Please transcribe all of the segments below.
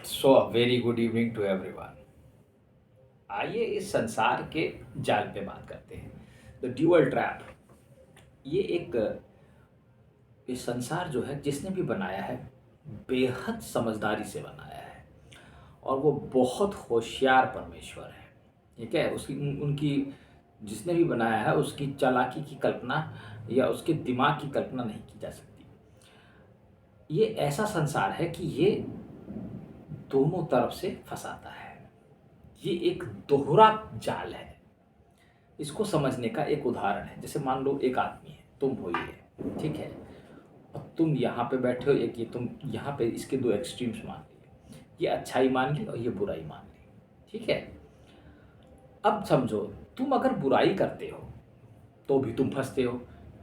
So very good evening to everyone. आइए इस संसार के जाल पे बात करते हैं। The dual trap. ये एक ये संसार जो है जिसने भी बनाया है बेहद समझदारी से बनाया है और वो बहुत होशियार परमेश्वर है। ठीक है, उसकी उनकी जिसने भी बनाया है उसकी चालाकी की कल्पना या उसके दिमाग की कल्पना नहीं की जा सकती। ये ऐसा संसार है कि ये दोनों तरफ से फंसाता है। ये एक दोहरा जाल है। इसको समझने का एक उदाहरण है, जैसे मान लो एक आदमी है, तुम हो ये, ठीक है, और तुम यहाँ पे बैठे हो, एक ये तुम यहाँ पे इसके दो एक्सट्रीम्स मान लिए, ये अच्छाई मान ली और ये बुराई मान ली। ठीक है, अब समझो तुम अगर बुराई करते हो तो भी तुम फंसते हो।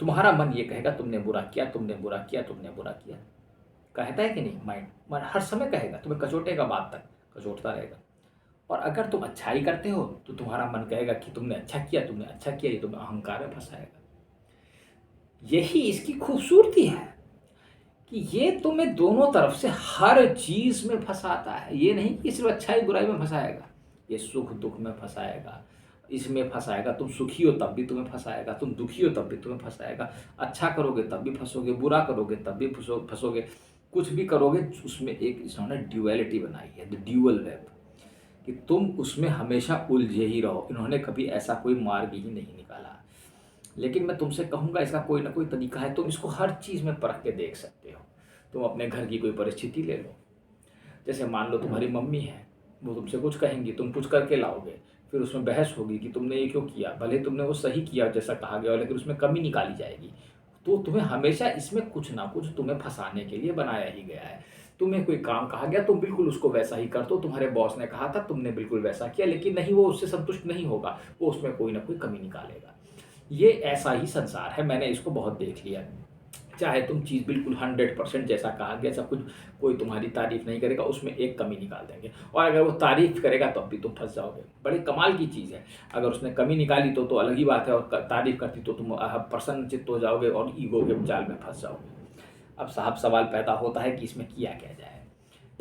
तुम्हारा मन ये कहेगा तुमने बुरा किया, तुमने बुरा किया, तुमने बुरा किया। कहता है कि नहीं? माइंड मन हर समय कहेगा, तुम्हें कचोटेगा, बात तक कचोटता रहेगा। और अगर तुम अच्छाई करते हो तो तुम्हारा मन कहेगा कि तुमने अच्छा किया, तुमने अच्छा किया, ये तुम्हें अहंकार में फंसाएगा। यही इसकी खूबसूरती है कि ये तुम्हें दोनों तरफ से हर चीज में फंसाता है। ये नहीं कि सिर्फ अच्छाई बुराई में फंसाएगा, ये सुख दुख में फंसाएगा, इसमें फंसाएगा। तुम सुखी हो तब भी तुम्हें फंसाएगा, तुम दुखी हो तब भी तुम्हें फंसाएगा। अच्छा करोगे तब भी फंसोगे, बुरा करोगे तब भी फंसोगे। कुछ भी करोगे उसमें एक इन्होंने ड्यूअलिटी बनाई है, द ड्यूअल वेब, कि तुम उसमें हमेशा उलझे ही रहो। इन्होंने कभी ऐसा कोई मार्ग ही नहीं निकाला। लेकिन मैं तुमसे कहूँगा इसका कोई ना कोई तरीका है। तुम इसको हर चीज़ में परख के देख सकते हो। तुम अपने घर की कोई परिस्थिति ले लो, जैसे मान लो तुम्हारी मम्मी है, वो तुमसे कुछ कहेंगी, तुम कुछ करके लाओगे, फिर उसमें बहस होगी कि तुमने ये क्यों किया। भले तुमने वो सही किया जैसा कहा गया, लेकिन उसमें कमी निकाली जाएगी। तो तुम्हें हमेशा इसमें कुछ ना कुछ तुम्हें फंसाने के लिए बनाया ही गया है। तुम्हें कोई काम कहा गया, तुम बिल्कुल उसको वैसा ही कर दो। तुम्हारे बॉस ने कहा था, तुमने बिल्कुल वैसा किया, लेकिन नहीं, वो उससे संतुष्ट नहीं होगा, वो उसमें कोई ना कोई कमी निकालेगा। ये ऐसा ही संसार है, मैंने इसको बहुत देख लिया। चाहे तुम चीज़ बिल्कुल 100% जैसा कहा गया सब कुछ, कोई तुम्हारी तारीफ नहीं करेगा, उसमें एक कमी निकाल देंगे। और अगर वो तारीफ करेगा तब भी तुम फंस जाओगे। बड़ी कमाल की चीज़ है। अगर उसने कमी निकाली तो अलग ही बात है, और तारीफ करती तो तुम प्रसन्न चित्त हो जाओगे और ईगो के जाल में फंस जाओगे। अब साहब सवाल पैदा होता है कि इसमें किया क्या जाए।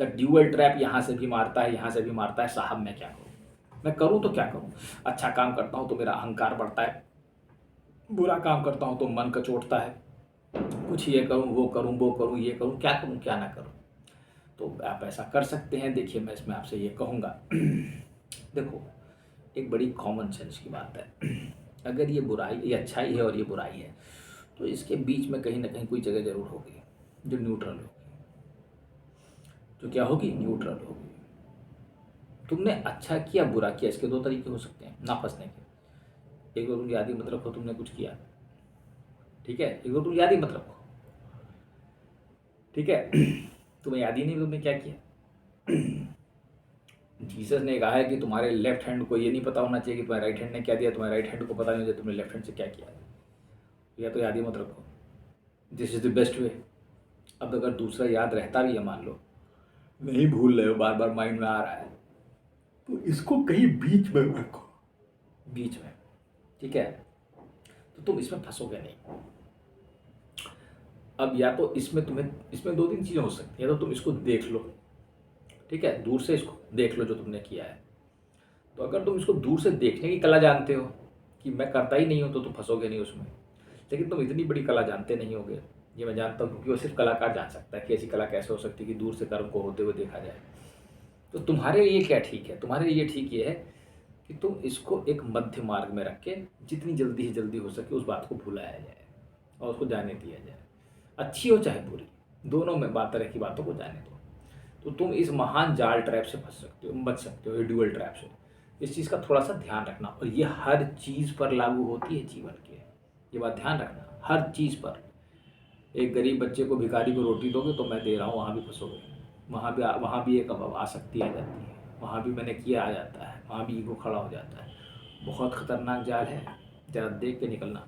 द ड्यूअल ट्रैप यहाँ से भी मारता है, यहाँ से भी मारता है। साहब मैं क्या करूँ, मैं करूँ तो क्या करूँ? अच्छा काम करता हूँ तो मेरा अहंकार बढ़ता है, बुरा काम करता हूँ तो मन कचोटता है। कुछ ये करूँ, वो करूँ, वो करूँ, ये करूँ, क्या करूँ, क्या ना करूँ। तो आप ऐसा कर सकते हैं। देखिए, मैं इसमें आपसे ये कहूँगा, देखो, एक बड़ी कॉमन सेंस की बात है। अगर ये बुराई, ये अच्छाई है और ये बुराई है, तो इसके बीच में कहीं ना कहीं कोई जगह जरूर होगी जो न्यूट्रल होगी। जो क्या होगी? न्यूट्रल होगी। तुमने अच्छा किया, बुरा किया, इसके दो तरीके हो सकते हैं ना फंसने के। एक तो तुम याद ही मत रखो तुमने कुछ किया, ठीक है। एक तो तुम याद ही मत रखो, ठीक है। तुम्हें याद ही नहीं तुमने क्या किया। जीसस ने कहा है कि तुम्हारे लेफ्ट हैंड को ये नहीं पता होना चाहिए कि तुम्हारे राइट हैंड ने क्या दिया, तुम्हारे राइट हैंड को पता नहीं होता तुमने लेफ्ट हैंड से क्या किया। या तो याद ही मत रखो, this is the best way. अब अगर दूसरा याद रहता भी है, मान लो नहीं भूल रहे हो, बार बार माइंड में आ रहा है, तो इसको कहीं बीच में रखो, बीच में, ठीक है। तो तुम इसमें फंसोगे नहीं। अब या तो इसमें दो तीन चीज़ें हो सकती हैं। या तो तुम इसको देख लो, ठीक है, दूर से इसको देख लो जो तुमने किया है। तो अगर तुम इसको दूर से देखने की कला जानते हो कि मैं करता ही नहीं हूँ, तो तुम फंसोगे नहीं उसमें। लेकिन तुम इतनी बड़ी कला जानते नहीं होगे, ये मैं जानता हूँ, क्योंकि वो सिर्फ कलाकार जान सकता है कि ऐसी कला कैसे हो सकती है कि दूर से कर्म को होते हुए देखा जाए। तो तुम्हारे लिए क्या ठीक है? तुम्हारे लिए ठीक ये है कि तुम इसको एक मध्य मार्ग में रख के जितनी जल्दी से जल्दी हो सके उस बात को भुलाया जाए और उसको जाने दिया जाए। अच्छी हो चाहे बुरी, दोनों में बात तरह की बातों को जाने दो। तो तुम इस महान जाल ट्रैप से फंस सकते हो, बच सकते हो, ये ड्यूअल ट्रैप से। इस चीज़ का थोड़ा सा ध्यान रखना, और ये हर चीज़ पर लागू होती है जीवन के। ये बात ध्यान रखना, हर चीज़ पर। एक गरीब बच्चे को, भिखारी को रोटी दोगे तो मैं दे रहा हूँ, वहाँ भी फंसोगे। वहाँ भी एक आसक्ति आ जाती है, वहाँ भी मैंने किया आ जाता है, वहाँ भी ईगो खड़ा हो जाता है। बहुत खतरनाक जाल है, ज़रा देख के निकलना,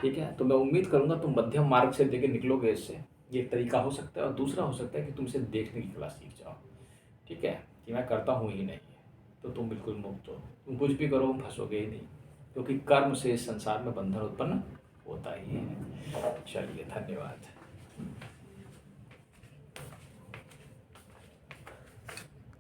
ठीक है। तो मैं उम्मीद करूँगा तुम मध्यम मार्ग से देके निकलोगे इससे। ये एक तरीका हो सकता है, और दूसरा हो सकता है कि तुम इसे देखने की कला सीख जाओ, ठीक है, कि मैं करता हूँ ही नहीं, तो तुम बिल्कुल मुक्त हो। तुम कुछ भी करो, फंसोगे ही नहीं, क्योंकि कर्म से इस संसार में बंधन उत्पन्न होता ही है। चलिए, धन्यवाद।